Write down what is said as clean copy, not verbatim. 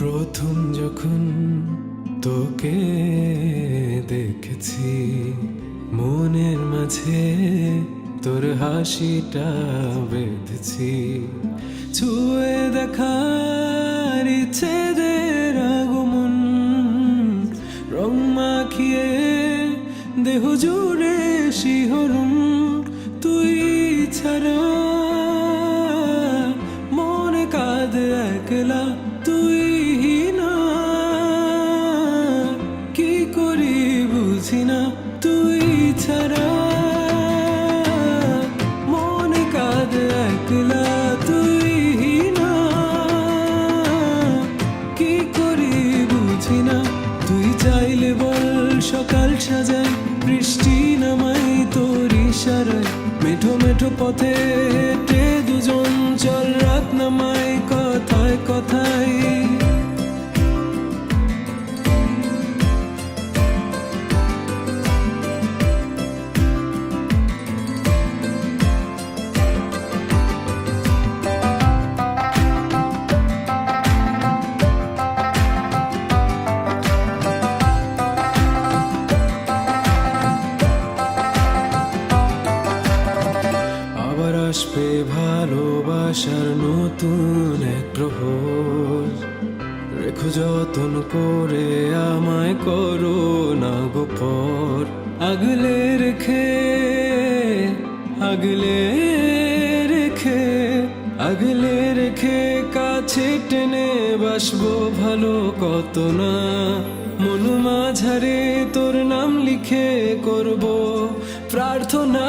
প্রথম যখন তোকে দেখেছি, মনের মাঝে তোর হাসিটা বেঁধেছি। ছুঁয়ে দেখার ইচ্ছেদের আগমন, রং মাখিয়ে দেহ জুড়ে শিহরণ। তুই ছাড়া মনে কাঁদে একলা, তুই না কি করি বুঝি না। তুই ছাড়া মনে কাঁদে একলা, তুই না কি করি বুঝি না। তুই চাইলে বল সকাল সাজাই, বৃষ্টি নামাই তোর ইশারায়। মেঠো মেঠো পথে হেঁটে দুজন চল, রাত নামাই কথায় কথায়। আসবে ভালোবাসার নতুন এক প্রহর, রেখো যতন করে আমায় করো না গোপর। আগলে রেখে আগলে রেখে আগলে রেখে কাছে টেনে বাসবো ভালো কত না। মন মাঝারে তোর নাম লিখে করব প্রার্থনা।